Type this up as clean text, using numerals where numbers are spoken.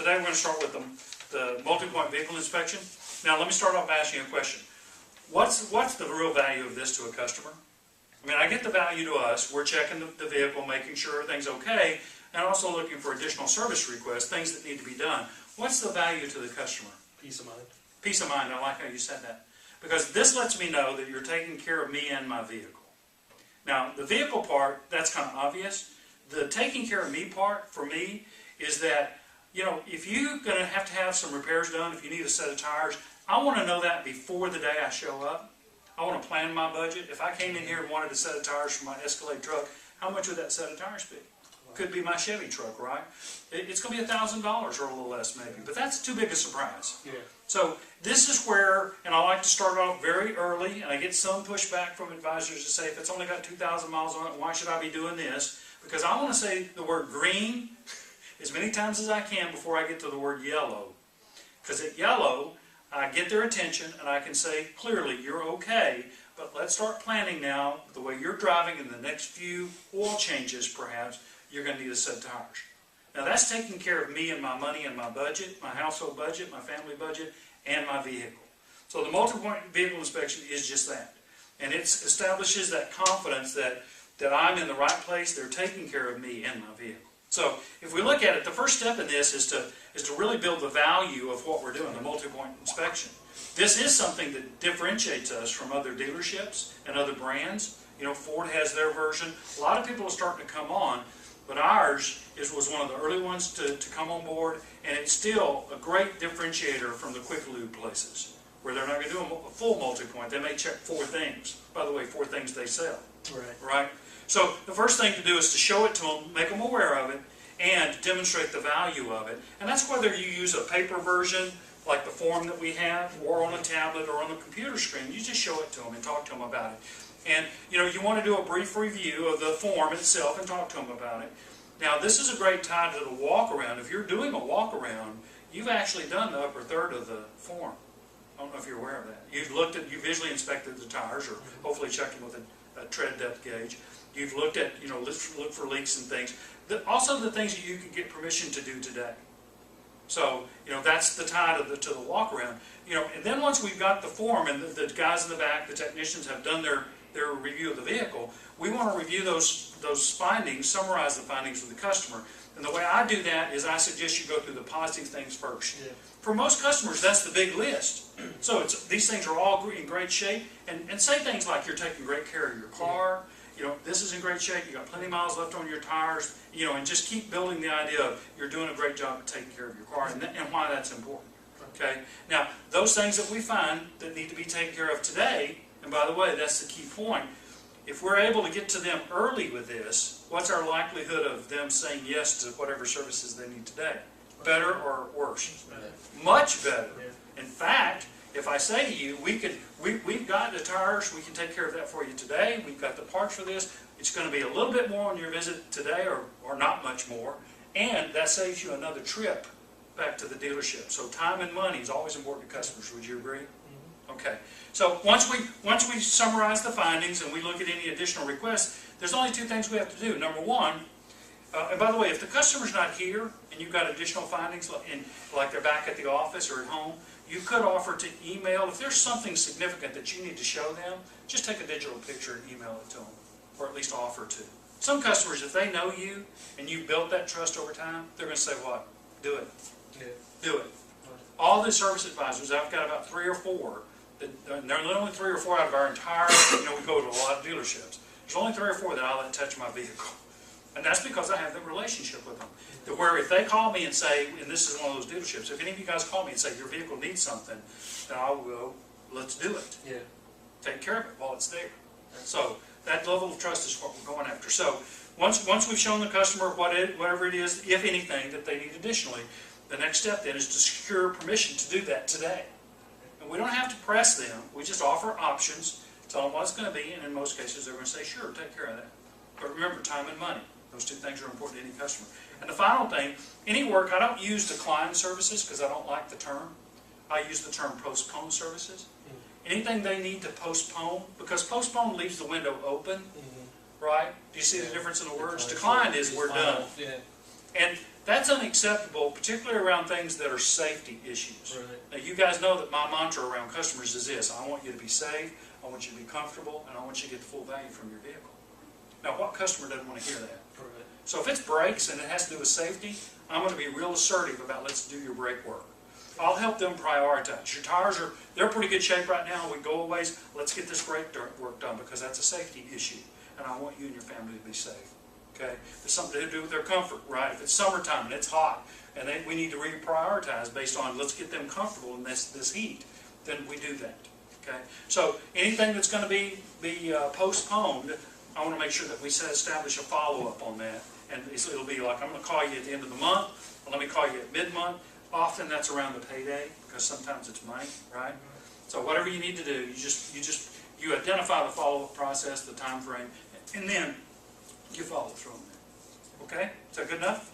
today we're going to start with the multi-point vehicle inspection. Now let me start off by asking you a question. What's the real value of this to a customer? I mean, I get the value to us. We're checking the vehicle, making sure everything's okay, and also looking for additional service requests, things that need to be done. What's the value to the customer? Peace of mind. Peace of mind. I like how you said that. Because this lets me know that you're taking care of me and my vehicle. Now, the vehicle part, that's kind of obvious. The taking care of me part, for me, is that, you know, if you're going to have some repairs done, if you need a set of tires, I want to know that before the day I show up. I want to plan my budget. If I came in here and wanted a set of tires for my Escalade truck, how much would that set of tires be? Could be my Chevy truck, right? It's going to be $1,000 or a little less maybe, but that's too big a surprise. Yeah. So this is where, and I like to start off very early, and I get some pushback from advisors to say, if it's only got 2,000 miles on it, why should I be doing this? Because I want to say the word green as many times as I can before I get to the word yellow. Because at yellow, I get their attention and I can say clearly, you're okay, but let's start planning now. The way you're driving in the next few oil changes, perhaps, you're going to need a set of tires. Now that's taking care of me and my money and my budget, my household budget, my family budget, and my vehicle. So the multi-point vehicle inspection is just that. And it establishes that confidence that I'm in the right place, they're taking care of me and my vehicle. So if we look at it, the first step in this is to really build the value of what we're doing, the multi-point inspection. This is something that differentiates us from other dealerships and other brands. You know, Ford has their version. A lot of people are starting to come on, but ours was one of the early ones to come on board, and it's still a great differentiator from the quick lube places, where they're not going to do a full multi-point. They may check 4 things. By the way, 4 things they sell. Right? So the first thing to do is to show it to them, make them aware of it, and demonstrate the value of it. And that's whether you use a paper version, like the form that we have, or on a tablet or on the computer screen. You just show it to them and talk to them about it. And you know, you want to do a brief review of the form itself and talk to them about it. Now this is a great time to the walk around. If you're doing a walk around, you've actually done the upper third of the form. I don't know if you're aware of that. You visually inspected the tires, or hopefully checked them with a tread depth gauge. You've looked at, you know, look for leaks and things. Also the things that you can get permission to do today. So, you know, that's the tie to the walk around. You know, and then once we've got the form and the guys in the back, the technicians have done their review of the vehicle, we want to review those findings, summarize the findings with the customer. And the way I do that is I suggest you go through the positive things first. Yeah. For most customers, that's the big list. So these things are all in great shape, and say things like you're taking great care of your car. You know, this is in great shape, you got plenty of miles left on your tires, you know, and just keep building the idea of you're doing a great job of taking care of your car, and why that's important. Okay? Now, those things that we find that need to be taken care of today, and by the way, that's the key point, if we're able to get to them early with this, what's our likelihood of them saying yes to whatever services they need today? Better or worse? Much better. In fact, if I say to you, we've got the tires, we can take care of that for you today, we've got the parts for this, it's going to be a little bit more on your visit today, or not much more, and that saves you another trip back to the dealership. So time and money is always important to customers, would you agree? Okay. So once we summarize the findings and we look at any additional requests, there's only 2 things we have to do. Number one, and by the way, if the customer's not here and you've got additional findings, like they're back at the office or at home, you could offer to email. If there's something significant that you need to show them, just take a digital picture and email it to them, or at least offer to. Some customers, if they know you and you've built that trust over time, they're going to say, what? Do it. Yeah. Do it. All the service advisors, I've got about 3 or 4, and there are only 3 or 4 out of our entire, you know, we go to a lot of dealerships. There's only 3 or 4 that I'll let touch my vehicle. And that's because I have the relationship with them. To where if they call me and say, and this is one of those dealerships, if any of you guys call me and say your vehicle needs something, then I will go, let's do it. Yeah. Take care of it while it's there. So that level of trust is what we're going after. So once we've shown the customer whatever it is, if anything, that they need additionally, the next step then is to secure permission to do that today. And we don't have to press them. We just offer options, tell them what it's going to be, and in most cases they're going to say, sure, take care of that. But remember, time and money. Those 2 things are important to any customer. And the final thing, any work, I don't use decline services because I don't like the term. I use the term postpone services. Anything they need to postpone, because postpone leaves the window open, right? Do you see the difference in the words? Decline is we're done. And That's unacceptable, particularly around things that are safety issues. Right. Now, you guys know that my mantra around customers is this: I want you to be safe, I want you to be comfortable, and I want you to get the full value from your vehicle. Now, what customer doesn't want to hear that? Right. So if it's brakes and it has to do with safety, I'm going to be real assertive about let's do your brake work. I'll help them prioritize. Your tires they're in pretty good shape right now. We go a ways. Let's get this brake work done because that's a safety issue, and I want you and your family to be safe. Okay, it's something to do with their comfort, right? If it's summertime and it's hot, and we need to reprioritize based on let's get them comfortable in this heat, then we do that. Okay, so anything that's going to be postponed, I want to make sure that we establish a follow-up on that, and it'll be like I'm going to call you at the end of the month, or let me call you at mid-month. Often that's around the payday because sometimes it's money, right? So whatever you need to do, you identify the follow-up process, the time frame, and then you follow through on that. Okay? Is that good enough?